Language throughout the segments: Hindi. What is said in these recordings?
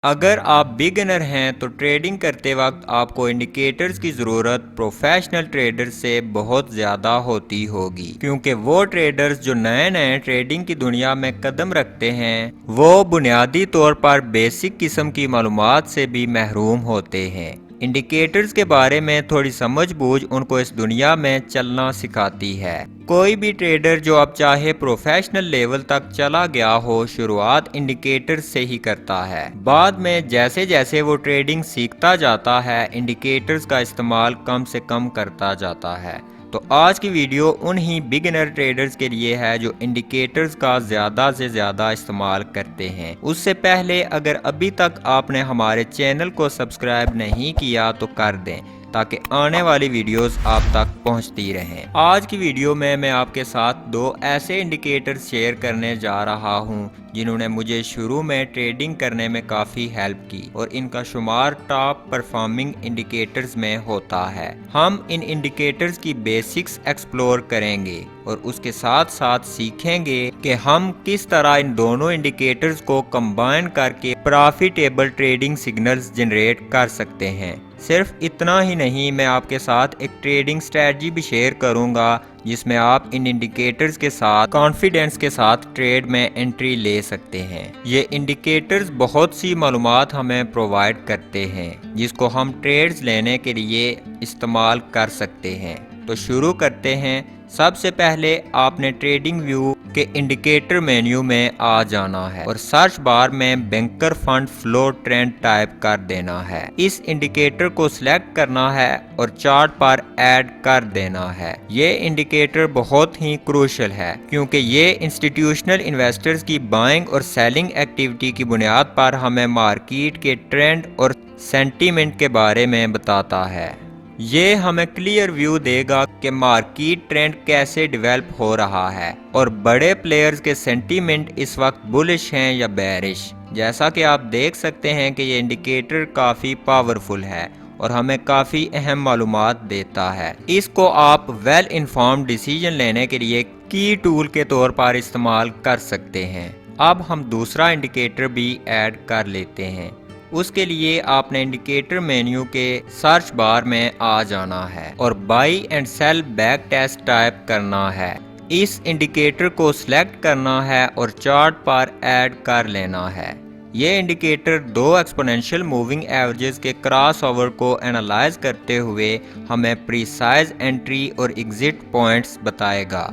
अगर आप बिगिनर हैं तो ट्रेडिंग करते वक्त आपको इंडिकेटर्स की ज़रूरत प्रोफेशनल ट्रेडर्स से बहुत ज़्यादा होती होगी, क्योंकि वो ट्रेडर्स जो नए नए ट्रेडिंग की दुनिया में कदम रखते हैं वो बुनियादी तौर पर बेसिक किस्म की मालूमात से भी महरूम होते हैं। इंडिकेटर्स के बारे में थोड़ी समझ बूझ उनको इस दुनिया में चलना सिखाती है। कोई भी ट्रेडर जो अब चाहे प्रोफेशनल लेवल तक चला गया हो, शुरुआत इंडिकेटर्स से ही करता है। बाद में जैसे जैसे वो ट्रेडिंग सीखता जाता है, इंडिकेटर्स का इस्तेमाल कम से कम करता जाता है। तो आज की वीडियो उन्हीं बिगिनर ट्रेडर्स के लिए है जो इंडिकेटर्स का ज़्यादा से ज़्यादा इस्तेमाल करते हैं। उससे पहले अगर अभी तक आपने हमारे चैनल को सब्सक्राइब नहीं किया तो कर दें, ताकि आने वाली वीडियोस आप तक पहुंचती रहें। आज की वीडियो में मैं आपके साथ दो ऐसे इंडिकेटर्स शेयर करने जा रहा हूं जिन्होंने मुझे शुरू में ट्रेडिंग करने में काफ़ी हेल्प की और इनका शुमार टॉप परफॉर्मिंग इंडिकेटर्स में होता है। हम इन इंडिकेटर्स की बेसिक्स एक्सप्लोर करेंगे और उसके साथ साथ सीखेंगे कि हम किस तरह इन दोनों इंडिकेटर्स को कंबाइन करके प्रॉफिटेबल ट्रेडिंग सिग्नल्स जनरेट कर सकते हैं। सिर्फ इतना ही नहीं, मैं आपके साथ एक ट्रेडिंग स्ट्रेटजी भी शेयर करूंगा जिसमें आप इन इंडिकेटर्स के साथ कॉन्फिडेंस के साथ ट्रेड में एंट्री ले सकते हैं। ये इंडिकेटर्स बहुत सी मालूमात हमें प्रोवाइड करते हैं जिसको हम ट्रेड्स लेने के लिए इस्तेमाल कर सकते हैं। तो शुरू करते हैं। सबसे पहले आपने ट्रेडिंग व्यू के इंडिकेटर मेन्यू में आ जाना है और सर्च बार में banker fund flow trend type कर देना है। इस इंडिकेटर को सिलेक्ट करना है और चार्ट पर ऐड कर देना है। ये इंडिकेटर बहुत ही क्रूशियल है क्योंकि ये इंस्टीट्यूशनल इन्वेस्टर्स की बाइंग और सेलिंग एक्टिविटी की बुनियाद पर हमें मार्केट के ट्रेंड और सेंटीमेंट के बारे में बताता है। ये हमें क्लियर व्यू देगा कि मार्केट ट्रेंड कैसे डेवलप हो रहा है और बड़े प्लेयर्स के सेंटीमेंट इस वक्त बुलिश हैं या बेरिश। जैसा कि आप देख सकते हैं कि ये इंडिकेटर काफ़ी पावरफुल है और हमें काफ़ी अहम मालूमात देता है। इसको आप वेल इन्फॉर्म्ड डिसीजन लेने के लिए की टूल के तौर पर इस्तेमाल कर सकते हैं। अब हम दूसरा इंडिकेटर भी ऐड कर लेते हैं। उसके लिए आपने इंडिकेटर मेन्यू के सर्च बार में आ जाना है और buy and sell back test type करना है। इस इंडिकेटर को सिलेक्ट करना है और चार्ट पर ऐड कर लेना है। ये इंडिकेटर दो एक्सपोनेंशियल मूविंग एवरेजेस के क्रॉस ओवर को एनालाइज करते हुए हमें प्रीसाइज एंट्री और एग्जिट पॉइंट्स बताएगा।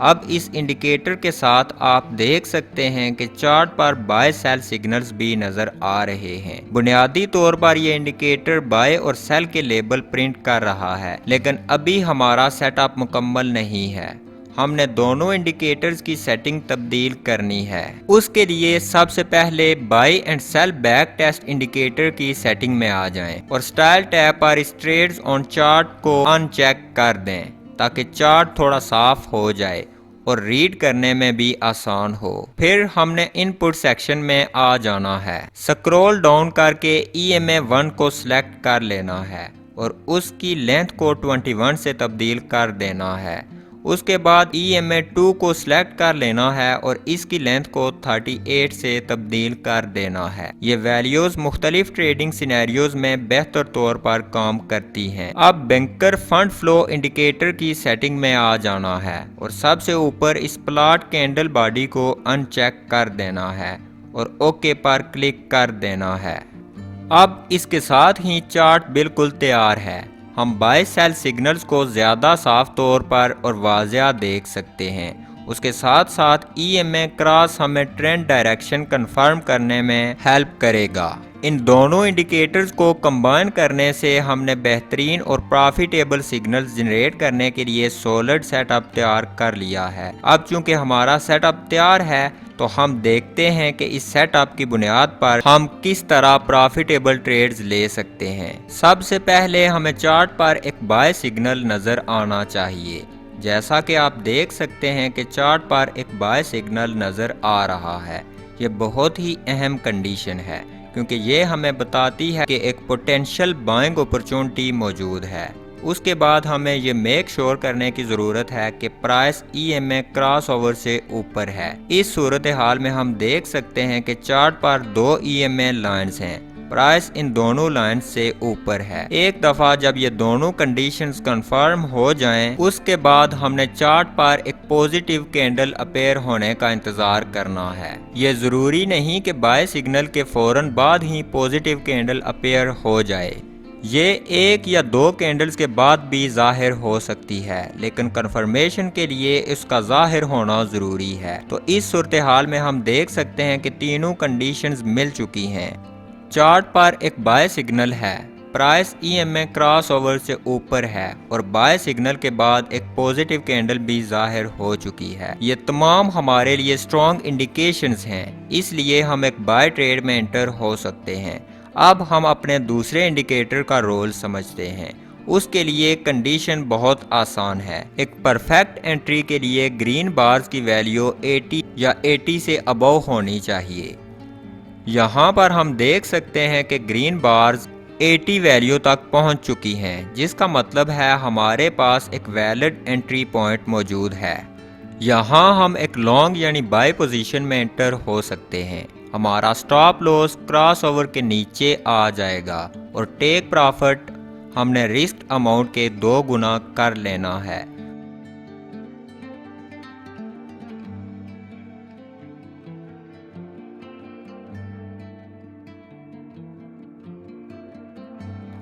अब इस इंडिकेटर के साथ आप देख सकते हैं कि चार्ट पर बाय सेल सिग्नल्स भी नजर आ रहे हैं। बुनियादी तौर पर यह इंडिकेटर बाय और सेल के लेबल प्रिंट कर रहा है, लेकिन अभी हमारा सेटअप मुकम्मल नहीं है। हमने दोनों इंडिकेटर्स की सेटिंग तब्दील करनी है। उसके लिए सबसे पहले buy and sell back test indicator की सेटिंग में आ जाएं और स्टाइल टैब पर इस ट्रेड्स ऑन चार्ट को अनचेक कर दें ताकि चार्ट थोड़ा साफ हो जाए और रीड करने में भी आसान हो। फिर हमने इनपुट सेक्शन में आ जाना है। स्क्रॉल डाउन करके EMA 1 को सिलेक्ट कर लेना है और उसकी लेंथ को 21 से तब्दील कर देना है। उसके बाद EMA 2 को सिलेक्ट कर लेना है और इसकी लेंथ को 38 से तब्दील कर देना है। ये वैल्यूज मुख्तलिफ ट्रेडिंग सिनेरियोज में बेहतर तौर पर काम करती हैं। अब बैंकर फंड फ्लो इंडिकेटर की सेटिंग में आ जाना है और सबसे ऊपर इस प्लॉट कैंडल बॉडी को अनचेक कर देना है और ओके पर क्लिक कर देना है। अब इसके साथ ही चार्ट बिल्कुल तैयार है। हम बाय सेल सिग्नल्स को ज़्यादा साफ तौर पर और वाज़िया देख सकते हैं। उसके साथ साथ EMA क्रॉस हमें ट्रेंड डायरेक्शन कंफर्म करने में हेल्प करेगा। इन दोनों इंडिकेटर्स को कंबाइन करने से हमने बेहतरीन और प्रॉफिटेबल सिग्नल्स जनरेट करने के लिए सॉलिड सेटअप तैयार कर लिया है। अब चूंकि हमारा सेटअप तैयार है तो हम देखते हैं कि इस सेटअप की बुनियाद पर हम किस तरह प्रॉफिटेबल ट्रेड्स ले सकते हैं। सबसे पहले हमें चार्ट पर एक बाय सिग्नल नजर आना चाहिए। जैसा कि आप देख सकते हैं कि चार्ट पर एक बाय सिग्नल नजर आ रहा है। ये बहुत ही अहम कंडीशन है क्योंकि ये हमें बताती है कि एक पोटेंशियल बाइंग अपॉर्चुनिटी मौजूद है। उसके बाद हमें ये मेक श्योर करने की ज़रूरत है कि प्राइस EMA क्रॉस ओवर से ऊपर है। इस सूरत हाल में हम देख सकते हैं कि चार्ट पर 2 EMA लाइंस हैं, प्राइस इन दोनों लाइन से ऊपर है। एक दफा जब ये दोनों कंडीशंस कंफर्म हो जाएं, उसके बाद हमने चार्ट पर एक पॉजिटिव कैंडल अपेयर होने का इंतजार करना है। ये जरूरी नहीं कि बाय सिग्नल के फौरन बाद ही पॉजिटिव कैंडल अपेयर हो जाए, ये 1 या 2 कैंडल्स के बाद भी जाहिर हो सकती है, लेकिन कंफर्मेशन के लिए इसका जाहिर होना ज़रूरी है। तो इस सूरत हाल में हम देख सकते हैं कि तीनों कंडीशंस मिल चुकी हैं। चार्ट पर एक बाय सिग्नल है, प्राइस EMA क्रॉस ओवर से ऊपर है और बाय सिग्नल के बाद एक पॉजिटिव कैंडल भी जाहिर हो चुकी है। ये तमाम हमारे लिए स्ट्रॉन्ग इंडिकेशंस हैं, इसलिए हम एक बाय ट्रेड में एंटर हो सकते हैं। अब हम अपने दूसरे इंडिकेटर का रोल समझते हैं। उसके लिए कंडीशन बहुत आसान है। एक परफेक्ट एंट्री के लिए ग्रीन बार्स की वैल्यू 80 या 80 से अबव होनी चाहिए। यहाँ पर हम देख सकते हैं कि ग्रीन बार्स 80 वैल्यू तक पहुँच चुकी हैं, जिसका मतलब है हमारे पास एक वैलिड एंट्री पॉइंट मौजूद है। यहाँ हम एक लॉन्ग यानी बाय पोजीशन में एंटर हो सकते हैं। हमारा स्टॉप लॉस क्रॉस ओवर के नीचे आ जाएगा और टेक प्रॉफिट हमने रिस्क अमाउंट के 2 गुना कर लेना है।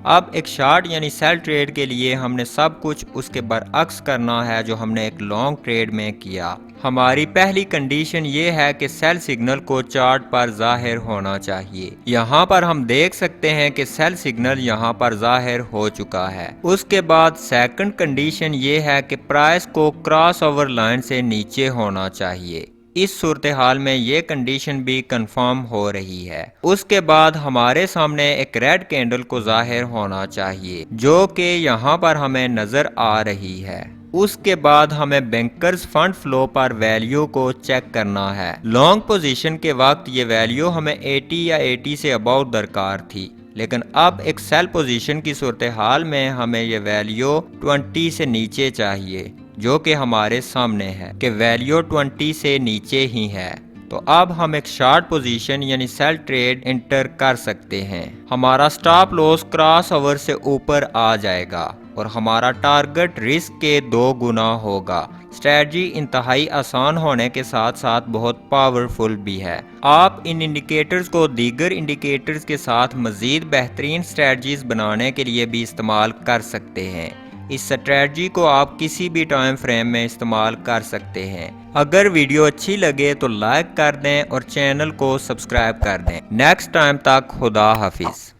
अब एक शॉर्ट यानी सेल ट्रेड के लिए हमने सब कुछ उसके बरअक्स करना है जो हमने एक लॉन्ग ट्रेड में किया। हमारी पहली कंडीशन ये है कि सेल सिग्नल को चार्ट पर जाहिर होना चाहिए। यहाँ पर हम देख सकते हैं कि सेल सिग्नल यहाँ पर जाहिर हो चुका है। उसके बाद सेकंड कंडीशन ये है कि प्राइस को क्रॉस ओवर लाइन से नीचे होना चाहिए। इस सूरत हाल में ये कंडीशन भी कंफर्म हो रही है। उसके बाद हमारे सामने एक रेड कैंडल को जाहिर होना चाहिए, जो कि यहाँ पर हमें नजर आ रही है। उसके बाद हमें बैंकर्स फंड फ्लो पर वैल्यू को चेक करना है। लॉन्ग पोजीशन के वक्त ये वैल्यू हमें 80 या 80 से अबाउट दरकार थी, लेकिन अब एक सेल पोजीशन की सूरत हाल में हमें ये वैल्यू 20 से नीचे चाहिए, जो कि हमारे सामने है कि वैल्यू 20 से नीचे ही है। तो अब हम एक शॉर्ट पोजीशन यानी सेल ट्रेड एंटर कर सकते हैं। हमारा स्टॉप लॉस क्रॉस ओवर से ऊपर आ जाएगा और हमारा टारगेट रिस्क के 2 गुना होगा। स्ट्रेटजी इंतहाई आसान होने के साथ साथ बहुत पावरफुल भी है। आप इन इंडिकेटर्स को दीगर इंडिकेटर्स के साथ मजीद बेहतरीन स्ट्रेटजीज बनाने के लिए भी इस्तेमाल कर सकते हैं। इस स्ट्रेटजी को आप किसी भी टाइम फ्रेम में इस्तेमाल कर सकते हैं। अगर वीडियो अच्छी लगे तो लाइक कर दें और चैनल को सब्सक्राइब कर दें। नेक्स्ट टाइम तक खुदा हाफिज।